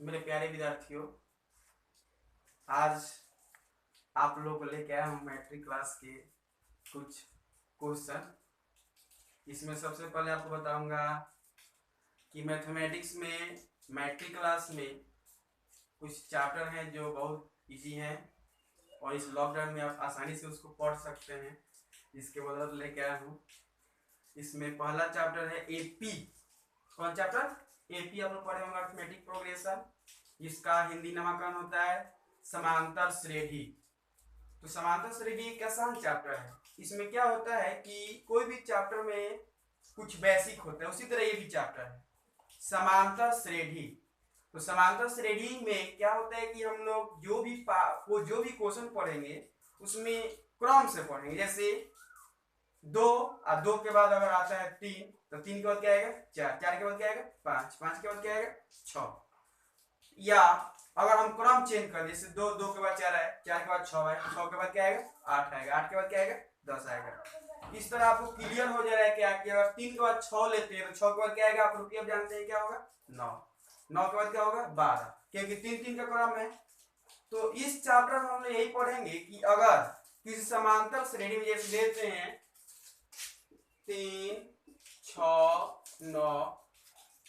मेरे प्यारे विद्यार्थियों, आज आप लोगों को लेके आया हूँ मैट्रिक क्लास के कुछ क्वेश्चन। इसमें सबसे पहले आपको बताऊंगा कि मैथमेटिक्स में मैट्रिक क्लास में कुछ चैप्टर हैं जो बहुत इजी हैं और इस लॉकडाउन में आप आसानी से उसको पढ़ सकते हैं। इसके बदौलत लेके आया हूँ। इसमें पहला चैप्टर है एपी। कौन चैप्टर? एपी। आप लोग पढ़े होंगे, अर्थमेटिक प्रोग्रेशन। इसका हिंदी नामकरण होता है समांतर श्रेणी। तो समांतर श्रेणी एक आसान चैप्टर है। इसमें क्या होता है कि कोई भी चैप्टर में कुछ बेसिक होता है, उसी तरह ये भी चैप्टर है समांतर श्रेणी। तो समांतर श्रेणी में क्या होता है कि हम लोग जो भी क्वेश्चन पढ़ेंगे उसमें क्रम से पढ़ेंगे। जैसे दो और दो के बाद अगर आता है तीन, तो तीन के बाद क्या आएगा? चार, चार के बाद क्या आएगा? पांच, पांच के बाद क्या आएगा? छह। या अगर हम क्रम चेंज कर, जैसे दो, दो के बाद चार आए, चार के बाद छह आए, छह के बाद क्या आएगा? आठ आएगा, आठ के बाद क्या आएगा? 10 आएगा। इस तरह आपको क्लियर हो जा रहा है क्या कि अगर तीन के बाद छह लेते हैं तो छह के बाद क्या आएगा? आप रुपये अब जानते हैं क्या होगा? 9। 9 के बाद क्या होगा? 12, क्योंकि तीन तीन का क्रम है। तो इस चैप्टर में हम लोग यही पढ़ेंगे कि अगर किसी समांतर श्रेणी में जैसे लेते हैं 3, 6, 9,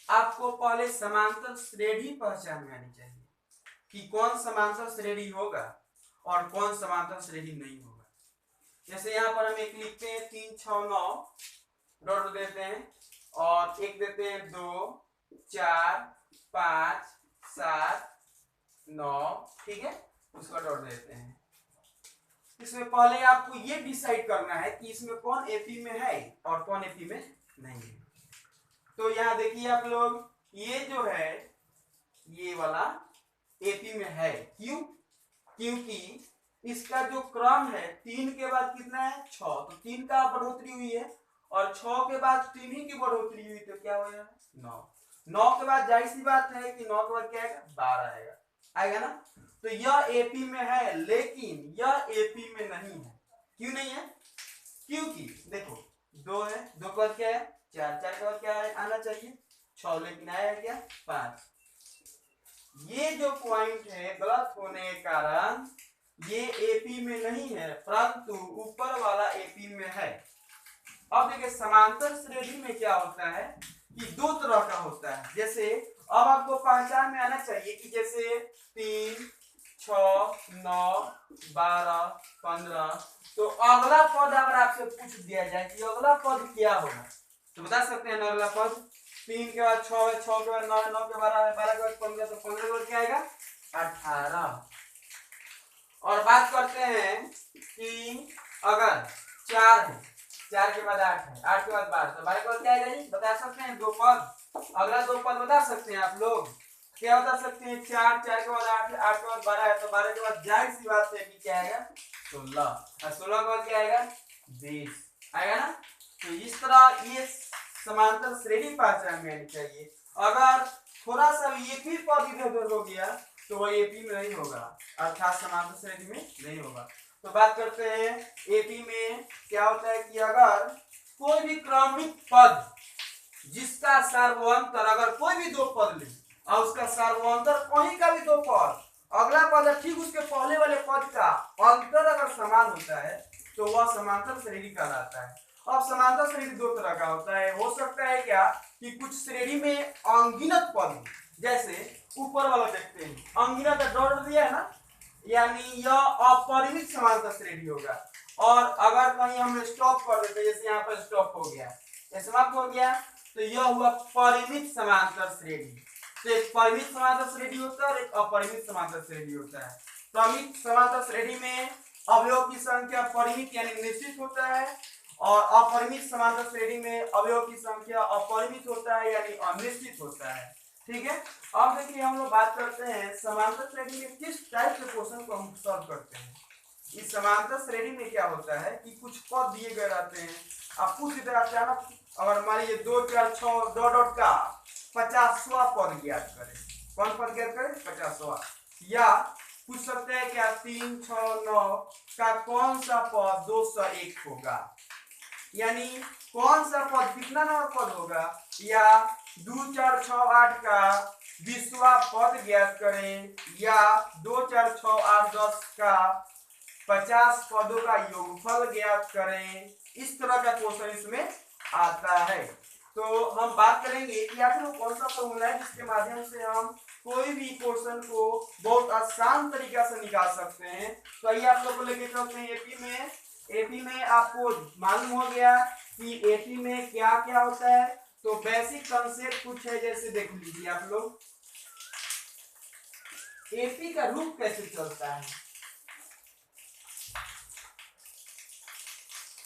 आपको पहले समांतर श्रेणी पहचान में आनी चाहिए कि कौन समांतर श्रेणी होगा और कौन समांतर श्रेणी नहीं होगा। जैसे यहाँ पर हम एक लिखते हैं 3, 6, 9, डॉट देते हैं और एक देते हैं 2, 4, 5, 7, 9, ठीक है, उसका डॉट देते हैं। इसमें पहले आपको ये डिसाइड करना है कि इसमें कौन एपी में है और कौन एपी में नहीं है। तो यहाँ देखिए आप लोग, ये जो है ये वाला एपी में है। क्यों? क्योंकि इसका जो क्रम है तीन के बाद कितना है? 6। तो तीन का बढ़ोतरी हुई है और 6 के बाद तीन ही की बढ़ोतरी हुई, तो क्या हो जाएगा? 9। 9 के बाद जाहिर सी बात है कि 9 के बाद क्या आएगा? 12 आएगा, आएगा ना। तो यह एपी में है, लेकिन यह एपी में नहीं है। क्यों नहीं है? क्योंकि देखो, 2 है, 2 के बाद क्या है? 4, 4 के बाद क्या आना चाहिए? 6, लेकिन आया क्या? 5। ये जो पॉइंट है गलत होने के कारण ये एपी में नहीं है, परंतु ऊपर वाला एपी में है। अब देखिए समांतर श्रेणी में क्या होता है कि दो तरह का होता है। जैसे अब आपको पहचान में आना चाहिए कि जैसे 3, 6, 9, 12, 15, तो अगला पद अगर आपसे पूछ दिया जाए कि अगला पद क्या होगा, तो बता सकते हैं ना अगला पद? 3 के बाद 6 है, 6 के बाद 9 है, 9 के बाद 12, 12 के बाद 15, तो 15 के बाद क्या आएगा? 18। और बात करते हैं कि अगर 4 है, 4 के बाद 8 है, 8 के बाद 12, तो 12 के बाद क्या आएगा? बता सकते हैं दो पद, अगला दो पद बता सकते हैं आप लोग? क्या बता सकते हैं? 4, 4 के बाद 8 है, 8 के बाद 12 है, तो 12 के बाद जाहिर सी बात है कि क्या आएगा? 16, और 16 के बाद क्या आएगा? 20 आएगा ना। तो इस तरह ये समांतर श्रेणी पहचान में आनी चाहिए। अगर थोड़ा सा एक ही पद इधर उधर हो गया तो वह एपी में नहीं होगा, अर्थात समांतर श्रेणी में नहीं होगा। तो बात करते हैं एपी में क्या होता है कि अगर कोई भी क्रमिक पद जिसका सार्वंतर, अगर कोई भी दो पद ले और उसका सार्वंतर कहीं का भी दो पद, अगला पद है ठीक उसके पहले वाले पद का अंतर अगर समान होता है तो वह समांतर श्रेणी कहलाता है। अब समांतर श्रेणी दो तरह का होता है। हो सकता है क्या कि कुछ श्रेणी में अनगिनत पद, जैसे ऊपर वाला देखते हैं अनगिनत डॉट दिया है ना, यानी यह अपरिमित समांतर श्रेणी होगा। और अगर कहीं हम स्टॉप कर देते, जैसे यहाँ पर स्टॉप हो गया, समाप्त हो गया, तो यह हुआ परिमित समांतर श्रेणी। तो एक परिमित समांतर श्रेणी होता है और एक अपरिमित समांतर श्रेणी होता है। परिमित समांतर श्रेणी में अवयव की संख्या परिमित यानी निश्चित होता है और अपरिमित समांतर श्रेणी में अवयव की संख्या अपरिमित होता है यानी अनिश्चित होता है। ठीक है। अब देखिए हम लोग बात करते हैं समांतर श्रेणी में किस टाइप के क्वेश्चन को हम सॉल्व करते हैं। इस समांतर श्रेणी में क्या होता है कि कुछ पद दिए गए रहते हैं, आप पूछ इधर अचानक अगर मान लीजिए 2, 4, 6 डॉट का 50वां पद ज्ञात करें। कौन पद ज्ञात करें? 50वां। या पूछ सकते हैं क्या 3, 6, 9 का कौन सा पद 201 होगा, यानी कौन सा पद कितना नंबर पद होगा, या 2 4 6 8 का 20वां पद ज्ञात करें, या 2 4 6 8 10 का 50 पदों का योगफल ज्ञात करें। इस तरह का क्वेश्चन इसमें आता है। तो हम बात करेंगे कि आखिर वो कौन सा फॉर्मूला है जिसके माध्यम से हम कोई भी क्वेश्चन को बहुत आसान तरीका से निकाल सकते हैं। तो आइए आप लोग को लेके चलते हैं एपी में आपको मालूम हो गया कि एपी में क्या क्या होता है। तो बेसिक कंसेप्ट कुछ है, जैसे देख लीजिए आप लोग, एपी का रूप कैसे चलता है।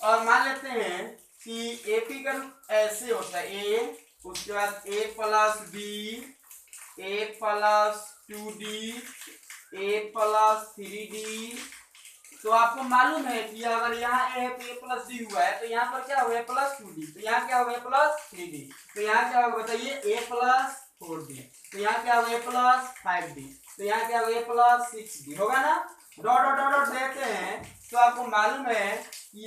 और मान लेते हैं कि एपी का रूप ऐसे होता है, ए उसके बाद a plus b, a plus 2d, a plus 3d। तो आपको मालूम है कि अगर यहाँ a है तो a प्लस डी हुआ है, तो यहाँ पर क्या हुआ प्लस 2d, तो यहाँ क्या हुआ प्लस 3d, तो यहाँ क्या होगा बताइए a प्लस 4d, तो यहाँ क्या हुआ प्लस 5d, तो यहाँ क्या हुआ प्लस 6d होगा ना। डॉट डॉट डॉट देते हैं तो आपको मालूम है कि